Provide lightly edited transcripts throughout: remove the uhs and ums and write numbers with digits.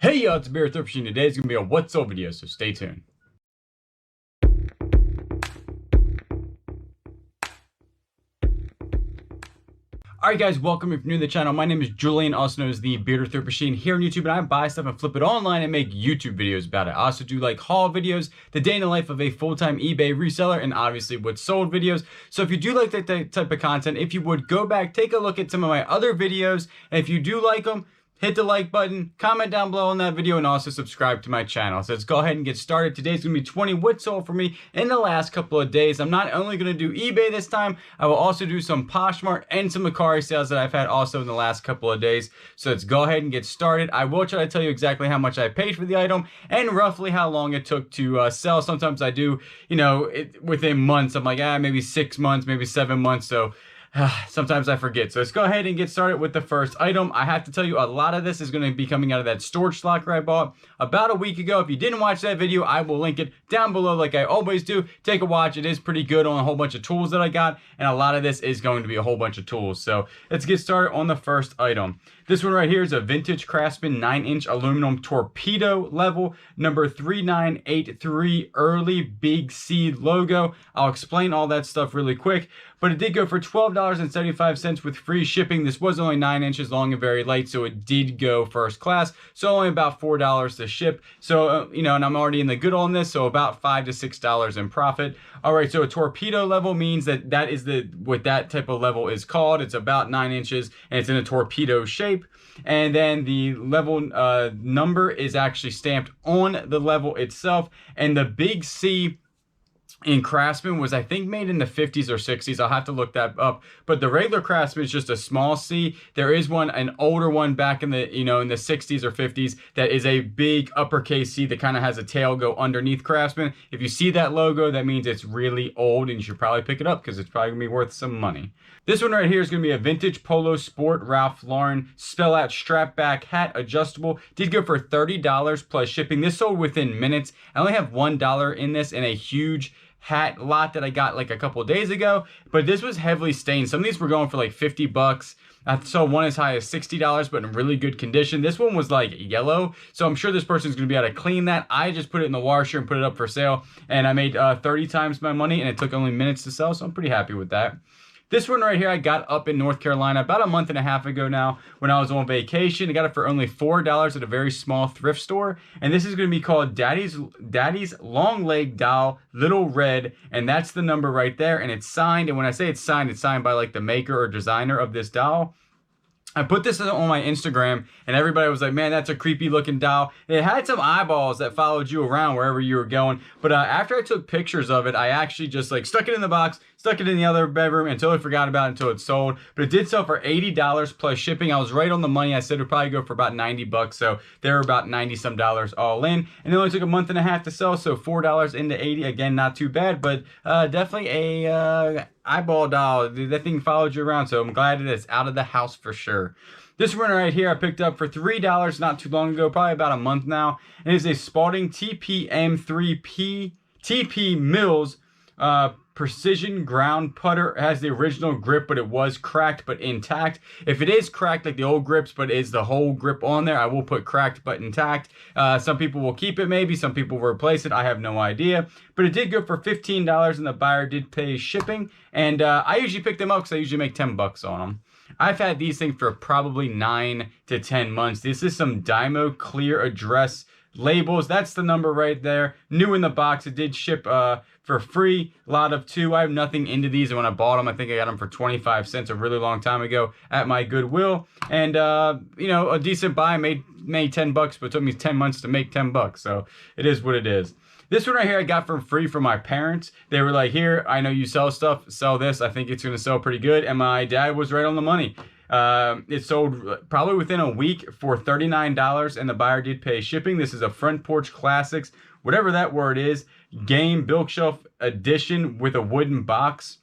Hey y'all, it's Ebay Mercari Poshmark. Today is going to be a what's sold video, so stay tuned. Alright guys, welcome if you're new to the channel. My name is Julian, also known as the Bearder Thrift Machine here on YouTube, and I buy stuff and flip it online and make YouTube videos about it. I also do like haul videos, the day in the life of a full-time eBay reseller, and obviously what's sold videos. So if you do like that type of content, if you would go back, take a look at some of my other videos, and if you do like them, hit the like button, comment down below on that video, and also subscribe to my channel. So let's go ahead and get started. Today's gonna be 20 what's sold for me in the last couple of days. I'm not only gonna do eBay this time, I will also do some Poshmark and some Mercari sales that I've had also in the last couple of days. So let's go ahead and get started. I will try to tell you exactly how much I paid for the item and roughly how long it took to sell. Sometimes I do, within months. I'm like, maybe 6 months, maybe 7 months. So sometimes I forget. So let's go ahead and get started with the first item. I have to tell you, a lot of this is going to be coming out of that storage locker I bought about a week ago. If you didn't watch that video, I will link it down below like I always do. Take a watch. It is pretty good on a whole bunch of tools that I got, and a lot of this is going to be a whole bunch of tools. So let's get started on the first item. This one right here is a vintage Craftsman 9-inch aluminum torpedo level, number 3983 early big C logo. I'll explain all that stuff really quick, but it did go for $12.75 with free shipping. This was only 9 inches long and very light, so it did go first class. So only about $4 to ship. So, and I'm already in the good on this, so about $5 to $6 in profit. All right, so a torpedo level means that is what that type of level is called. It's about 9 inches, and it's in a torpedo shape. And then the level number is actually stamped on the level itself. And the big C in Craftsman was, I think, made in the 50s or 60s. I'll have to look that up. But the regular Craftsman is just a small C. There is an older one back in the, in the 60s or 50s that is a big uppercase C that kind of has a tail go underneath Craftsman. If you see that logo, that means it's really old, and you should probably pick it up because it's probably going to be worth some money. This one right here is going to be a vintage Polo Sport Ralph Lauren spell out strap back hat, adjustable. Did go for $30 plus shipping. This sold within minutes. I only have $1 in this in a huge hat lot that I got like a couple of days ago, but this was heavily stained. Some of these were going for like 50 bucks. I saw one as high as $60, but in really good condition. This one was like yellow, so I'm sure this person's gonna be able to clean that. I just put it in the washer and put it up for sale, and I made 30 times my money, and it took only minutes to sell, so I'm pretty happy with that. This one right here I got up in North Carolina about a month and a half ago now when I was on vacation. I got it for only $4 at a very small thrift store. And this is going to be called Daddy's Long Leg Doll Little Red. And that's the number right there. And it's signed. And when I say it's signed by like the maker or designer of this doll. I put this on my Instagram, and everybody was like, man, that's a creepy looking doll. It had some eyeballs that followed you around wherever you were going. But after I took pictures of it, I actually just like stuck it in the box, stuck it in the other bedroom until I forgot about it until it sold. But it did sell for $80 plus shipping. I was right on the money. I said it would probably go for about 90 bucks. So they were about 90 some dollars all in. And it only took a month and a half to sell. So $4 into 80. Again, not too bad, but definitely a eyeball doll. That thing followed you around, so I'm glad it is out of the house for sure. This one right here I picked up for $3 not too long ago, probably about a month now. It is a Spalding TPM3P TP Mills precision ground putter. It has the original grip, but it was cracked but intact. If it is cracked like the old grips, but is the whole grip on there, I will put cracked but intact. Some people will keep it, maybe some people will replace it. I have no idea, but it did go for $15, and the buyer did pay shipping. And I usually pick them up because I usually make 10 bucks on them. I've had these things for probably 9 to 10 months. This is some Dymo clear address labels. That's the number right there. New in the box. It did ship for free. Lot of 2. I have nothing into these, and when I bought them, I think I got them for 25 cents a really long time ago at my Goodwill. And a decent buy. Made 10 bucks, but it took me 10 months to make 10 bucks. So it is what it is. This one right here I got for free from my parents. They were like, here, I know you sell stuff, sell this. I think it's going to sell pretty good. And my dad was right on the money. It sold probably within a week for $39, and the buyer did pay shipping. This is a Front Porch Classics, whatever that word is, game Bilkshelf edition with a wooden box.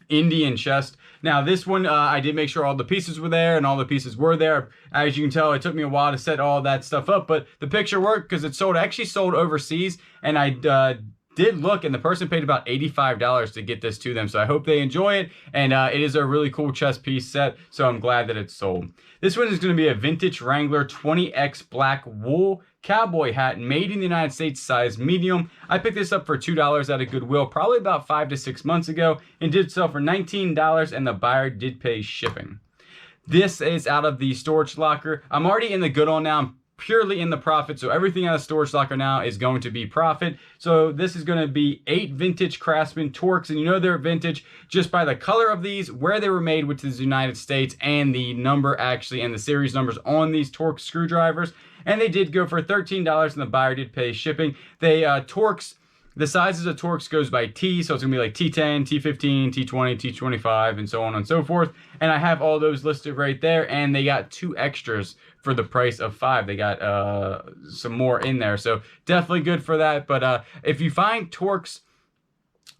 Indian chest. Now this one, I did make sure all the pieces were there, and all the pieces were there. As you can tell, it took me a while to set all that stuff up, but the picture worked because it sold, actually sold overseas, and I did look, and the person paid about $85 to get this to them. So I hope they enjoy it. And it is a really cool chess piece set. So I'm glad that it's sold. This one is going to be a vintage Wrangler 20X black wool cowboy hat made in the United States, size medium. I picked this up for $2 at a Goodwill probably about 5 to 6 months ago and did sell for $19, and the buyer did pay shipping. This is out of the storage locker. I'm already in the good on now. I'm purely in the profit, so everything out of storage locker now is going to be profit. So this is going to be 8 vintage Craftsman Torques, and you know they're vintage just by the color of these, where they were made, which is the United States, and the number actually, and the series numbers on these Torque screwdrivers. And they did go for $13, and the buyer did pay shipping. They Torques, the sizes of Torques goes by T, so it's gonna be like T10, T15, T20, T25, and so on and so forth. And I have all those listed right there, and they got 2 extras for the price of 5. They got some more in there, so definitely good for that. But if you find Torques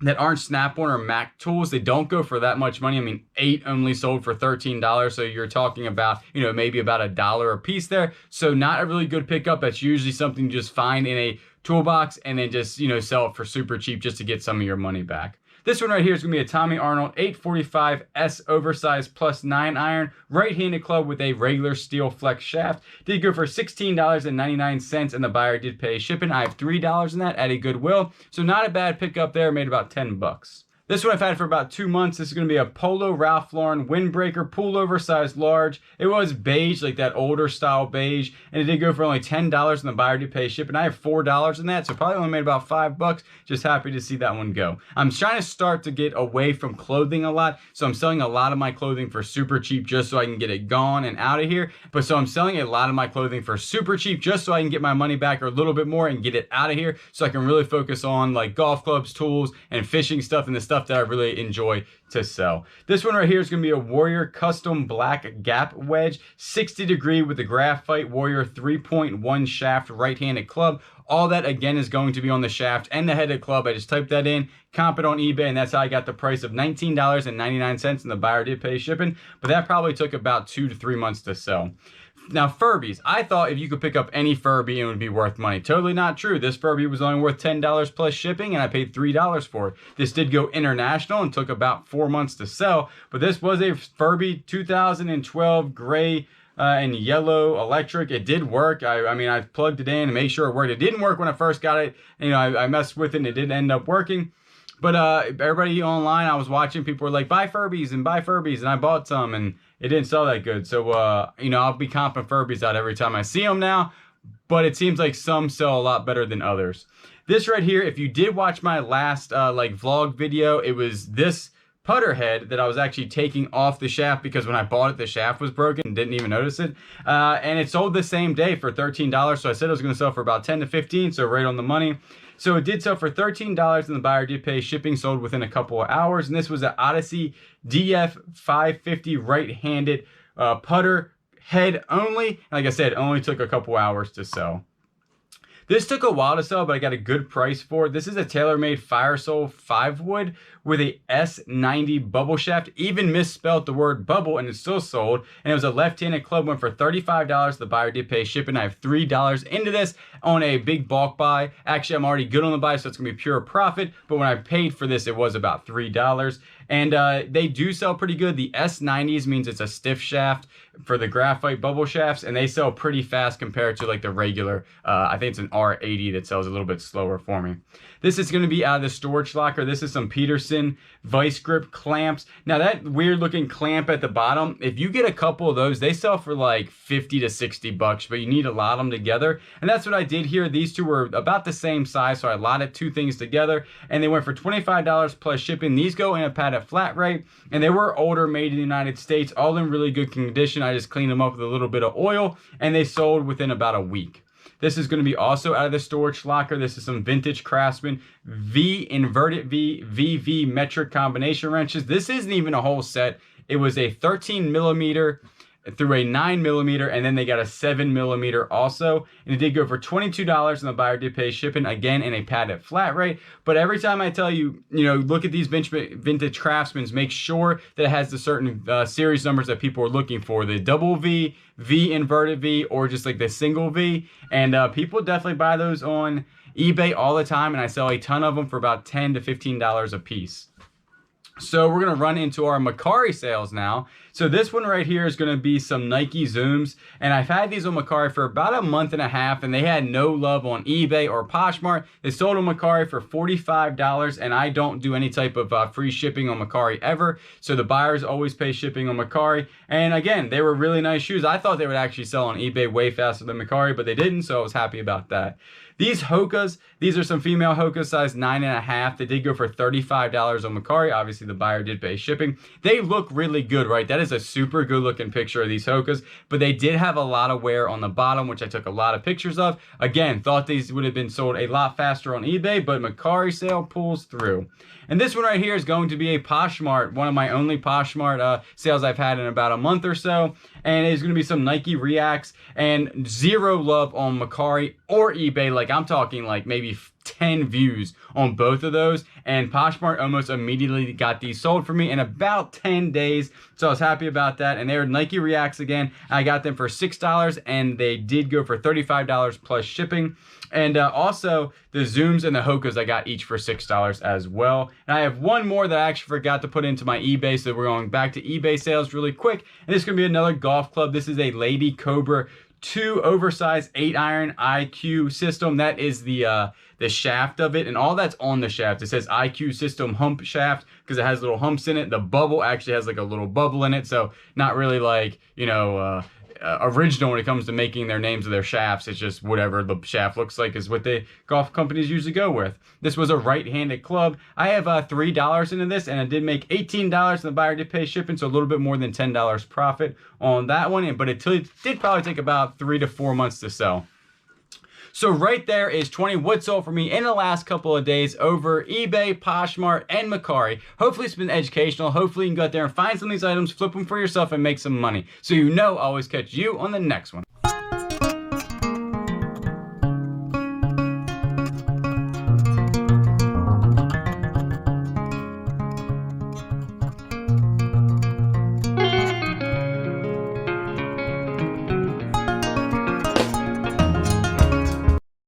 that aren't Snap-on or Mac tools, they don't go for that much money. I mean, 8 only sold for $13, so you're talking about, you know, maybe about $1 a piece there. So not a really good pickup. That's usually something you just find in a toolbox and then just, you know, sell it for super cheap just to get some of your money back. This one right here is going to be a Tommy Arnold 845 S oversized plus 9 iron right-handed club with a regular steel flex shaft. Did go for $16.99, and the buyer did pay shipping. I have $3 in that at a Goodwill, so not a bad pickup there. Made about 10 bucks. This one I've had for about 2 months. This is going to be a Polo Ralph Lauren windbreaker pullover size large. It was beige, like that older style beige, and it did go for only $10, and the buyer did pay shipping. I have $4 in that, so probably only made about 5 bucks. Just happy to see that one go. I'm trying to start to get away from clothing a lot, so I'm selling a lot of my clothing for super cheap just so I can get it gone and out of here. But so I'm selling a lot of my clothing for super cheap just so I can get my money back or a little bit more and get it out of here, so I can really focus on like golf clubs, tools, and fishing stuff, and the stuff that I really enjoy to sell. This one right here is going to be a Warrior custom black gap wedge, 60 degree with the graphite Warrior 3.1 shaft right-handed club. All that again is going to be on the shaft and the headed club. I just typed that in, comp it on eBay, and that's how I got the price of $19.99, and the buyer did pay shipping, but that probably took about 2 to 3 months to sell. Now, Furbies. I thought if you could pick up any Furby, it would be worth money. Totally not true. This Furby was only worth $10 plus shipping, and I paid $3 for it. This did go international and took about 4 months to sell, but this was a Furby 2012 gray and yellow electric. It did work. I mean, I plugged it in and made sure it worked. It didn't work when I first got it. You know, I messed with it and it didn't end up working. But everybody online I was watching, people were like, buy Furbies, and I bought some, and it didn't sell that good. So, you know, I'll be comping Furbies out every time I see them now, but it seems like some sell a lot better than others. This right here, if you did watch my last like vlog video, it was this putter head that I was actually taking off the shaft because when I bought it, the shaft was broken and didn't even notice it. And it sold the same day for $13. So I said it was going to sell for about 10 to 15, so right on the money. So it did sell for $13, and the buyer did pay shipping, sold within a couple of hours. And this was an Odyssey DF 550 right-handed putter head only. Like I said, it only took a couple hours to sell. This took a while to sell, but I got a good price for it. This is a TaylorMade Firesoul 5-wood with a S90 bubble shaft. Even misspelled the word bubble, and it still sold. And it was a left-handed club, went for $35. The buyer did pay shipping. I have $3 into this on a big bulk buy. Actually, I'm already good on the buy, so it's going to be pure profit. But when I paid for this, it was about $3. And they do sell pretty good. The S90s means it's a stiff shaft for the graphite bubble shafts, and they sell pretty fast compared to like the regular, I think it's an R80 that sells a little bit slower for me. This is going to be out of the storage locker. This is some Peterson vice grip clamps. Now that weird looking clamp at the bottom, if you get a couple of those, they sell for like 50 to 60 bucks, but you need a lot of them together. And that's what I did here. These two were about the same size, so I allotted 2 things together, and they went for $25 plus shipping. These go in a padded flat rate, and they were older, made in the United States, all in really good condition. I just cleaned them up with a little bit of oil, and they sold within about a week. This is going to be also out of the storage locker. This is some vintage Craftsman V inverted V VV metric combination wrenches. This isn't even a whole set. It was a 13 millimeter through a 9mm, and then they got a 7mm also, and it did go for $22, and the buyer did pay shipping, again in a padded flat rate. But every time I tell you, look at these vintage Craftsmans, make sure that it has the certain series numbers that people are looking for, the double V, V inverted V, or just like the single V, and people definitely buy those on eBay all the time, and I sell a ton of them for about $10 to $15 a piece. So we're going to run into our Mercari sales now. So this one right here is going to be some Nike Zooms. And I've had these on Mercari for about a month and a half, and they had no love on eBay or Poshmark. They sold on Mercari for $45, and I don't do any type of free shipping on Mercari ever. So the buyers always pay shipping on Mercari. And again, they were really nice shoes. I thought they would actually sell on eBay way faster than Mercari, but they didn't, so I was happy about that. These Hokas, these are some female Hokas, size 9.5. They did go for $35 on Mercari. Obviously, the buyer did pay shipping. They look really good, right? That is a super good looking picture of these Hokas, but they did have a lot of wear on the bottom, which I took a lot of pictures of. Again, thought these would have been sold a lot faster on eBay, but Mercari sale pulls through. And this one right here is going to be a Poshmark, one of my only Poshmark sales I've had in about a month or so. And it's going to be some Nike Reacts, and zero love on Mercari or eBay. Like, I'm talking like maybe 10 views on both of those, and Poshmark almost immediately got these sold for me in about 10 days, so I was happy about that. And they were Nike Reacts again. I got them for $6, and they did go for $35 plus shipping. And also the Zooms and the Hokas I got each for $6 as well. And I have one more that I actually forgot to put into my eBay, so we're going back to eBay sales really quick. And this is going to be another golf club. This is a Lady Cobra 2 oversized 8-iron IQ system. That is the shaft of it, and all that's on the shaft. It says IQ system hump shaft because it has little humps in it. The bubble actually has like a little bubble in it, so not really like, original when it comes to making their names of their shafts. It's just whatever the shaft looks like is what the golf companies usually go with. This was a right-handed club. I have $3 into this, and I did make $18, and the buyer did pay shipping, so a little bit more than $10 profit on that one. But it did probably take about 3 to 4 months to sell. So right there is 20 what sold for me in the last couple of days over eBay, Poshmark, and Mercari. Hopefully it's been educational. Hopefully you can go out there and find some of these items, flip them for yourself, and make some money. So I'll always catch you on the next one.